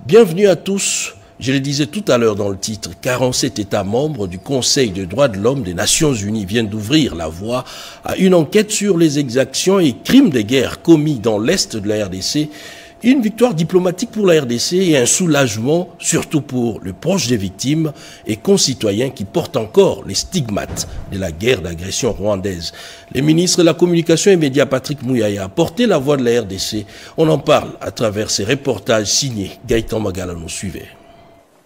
Bienvenue à tous. Je le disais tout à l'heure dans le titre, 47 États membres du Conseil des droits de l'homme des Nations Unies viennent d'ouvrir la voie à une enquête sur les exactions et crimes de guerre commis dans l'Est de la RDC. Une victoire diplomatique pour la RDC et un soulagement, surtout pour les proches des victimes et concitoyens qui portent encore les stigmates de la guerre d'agression rwandaise. Le ministre de la Communication et Médias, Patrick Mouyaya, a porté la voix de la RDC. On en parle à travers ces reportages signés. Gaëtan Magala nous suivait.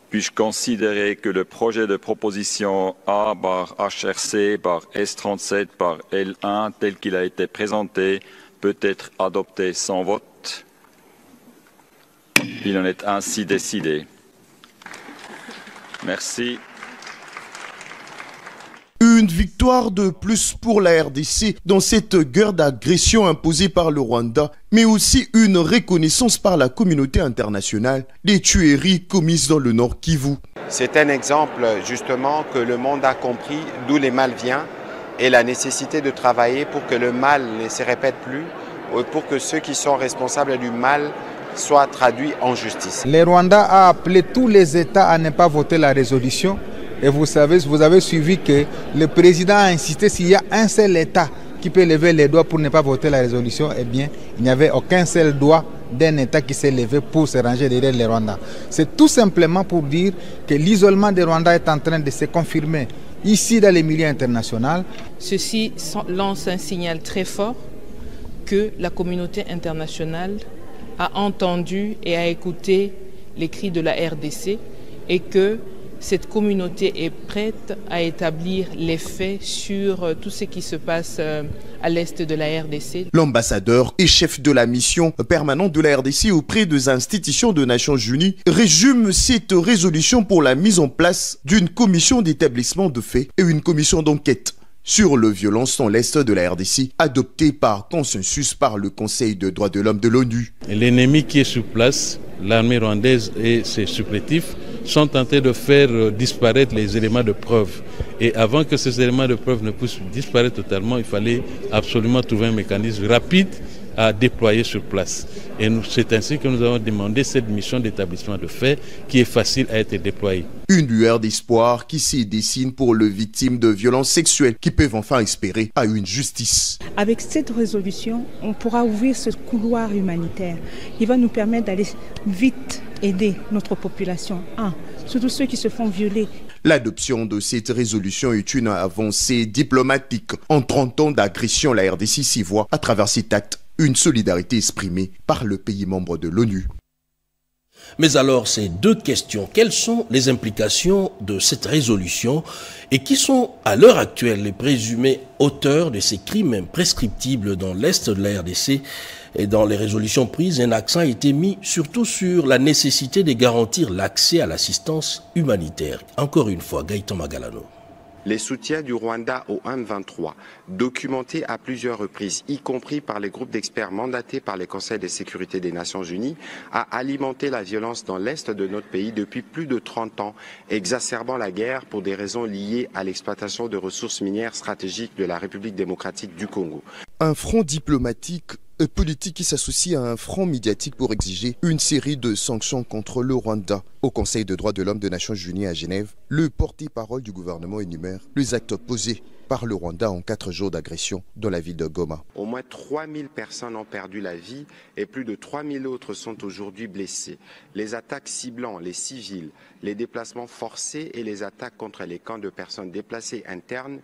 Puis-je considérer que le projet de proposition A/HRC/S37/L1 tel qu'il a été présenté peut être adopté sans vote? Il en est ainsi décidé. Merci. Une victoire de plus pour la RDC dans cette guerre d'agression imposée par le Rwanda, mais aussi une reconnaissance par la communauté internationale des tueries commises dans le Nord Kivu. C'est un exemple justement que le monde a compris d'où le mal vient et la nécessité de travailler pour que le mal ne se répète plus, pour que ceux qui sont responsables du mal soient traduits en justice. Le Rwanda a appelé tous les États à ne pas voter la résolution. Et vous savez, vous avez suivi que le président a insisté s'il y a un seul État qui peut lever les doigts pour ne pas voter la résolution, eh bien, il n'y avait aucun seul doigt d'un État qui s'est levé pour se ranger derrière le Rwanda. C'est tout simplement pour dire que l'isolement du Rwanda est en train de se confirmer ici dans les milieux internationaux. Ceci lance un signal très fort que la communauté internationale a entendu et a écouté les cris de la RDC et que cette communauté est prête à établir les faits sur tout ce qui se passe à l'est de la RDC. L'ambassadeur et chef de la mission permanente de la RDC auprès des institutions des Nations Unies résume cette résolution pour la mise en place d'une commission d'établissement de faits et une commission d'enquête sur les violences dans l'Est de la RDC, adoptée par consensus par le Conseil des droits de l'homme de l'ONU. L'ennemi qui est sur place, l'armée rwandaise et ses supplétifs, sont tentés de faire disparaître les éléments de preuve. Et avant que ces éléments de preuve ne puissent disparaître totalement, il fallait absolument trouver un mécanisme rapide à déployer sur place. Et c'est ainsi que nous avons demandé cette mission d'établissement de faits qui est facile à être déployée. Une lueur d'espoir qui s'y dessine pour les victimes de violences sexuelles qui peuvent enfin espérer à une justice. Avec cette résolution, on pourra ouvrir ce couloir humanitaire qui va nous permettre d'aller vite aider notre population, surtout ceux qui se font violer. L'adoption de cette résolution est une avancée diplomatique. En 30 ans d'agression, la RDC s'y voit à travers cet acte une solidarité exprimée par le pays membre de l'ONU. Mais alors, ces deux questions, quelles sont les implications de cette résolution et qui sont à l'heure actuelle les présumés auteurs de ces crimes imprescriptibles dans l'Est de la RDC? Et dans les résolutions prises, un accent a été mis surtout sur la nécessité de garantir l'accès à l'assistance humanitaire. Encore une fois, Gaëtan Magalano. Les soutiens du Rwanda au M23, documentés à plusieurs reprises, y compris par les groupes d'experts mandatés par les Conseils de sécurité des Nations Unies, a alimenté la violence dans l'Est de notre pays depuis plus de 30 ans, exacerbant la guerre pour des raisons liées à l'exploitation de ressources minières stratégiques de la République démocratique du Congo. Un front diplomatique et politique qui s'associe à un front médiatique pour exiger une série de sanctions contre le Rwanda. Au Conseil des droits de l'homme des Nations Unies à Genève, le porte-parole du gouvernement énumère les actes posés par le Rwanda en 4 jours d'agression dans la ville de Goma. Au moins 3000 personnes ont perdu la vie et plus de 3000 autres sont aujourd'hui blessées. Les attaques ciblant les civils, les déplacements forcés et les attaques contre les camps de personnes déplacées internes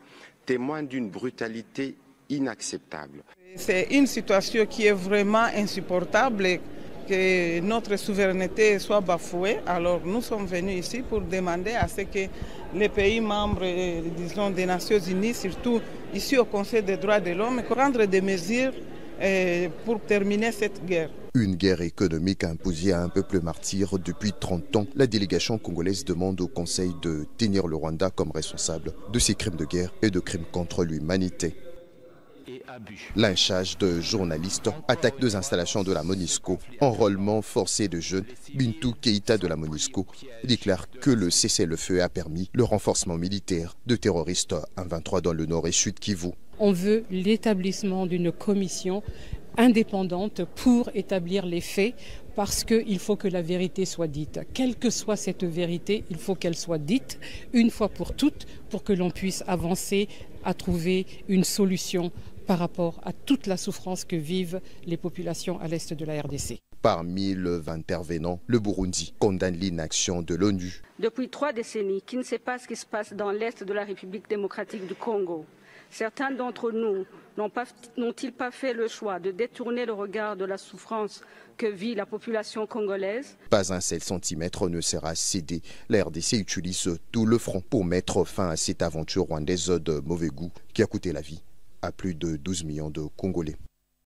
témoignent d'une brutalité inacceptable. C'est une situation qui est vraiment insupportable et que notre souveraineté soit bafouée. Alors nous sommes venus ici pour demander à ce que les pays membres disons, des Nations Unies, surtout ici au Conseil des droits de l'homme, prennent des mesures pour terminer cette guerre. Une guerre économique imposée à un peuple martyr depuis 30 ans. La délégation congolaise demande au Conseil de tenir le Rwanda comme responsable de ces crimes de guerre et de crimes contre l'humanité. Lynchage de journalistes, attaque 2 installations de la MONUSCO, enrôlement forcé de jeunes. Bintou Keïta de la MONUSCO déclare que le cessez-le-feu a permis le renforcement militaire de terroristes M23 dans le nord et sud Kivu. On veut l'établissement d'une commission indépendante pour établir les faits, parce qu'il faut que la vérité soit dite. Quelle que soit cette vérité, il faut qu'elle soit dite une fois pour toutes pour que l'on puisse avancer à trouver une solution par rapport à toute la souffrance que vivent les populations à l'est de la RDC. Parmi les intervenants, le Burundi condamne l'inaction de l'ONU. Depuis 3 décennies, qui ne sait pas ce qui se passe dans l'est de la République démocratique du Congo. Certains d'entre nous n'ont-ils pas fait le choix de détourner le regard de la souffrance que vit la population congolaise? Pas un seul centimètre ne sera cédé. La RDC utilise tout le front pour mettre fin à cette aventure rwandaise de mauvais goût qui a coûté la vie à plus de 12 millions de Congolais.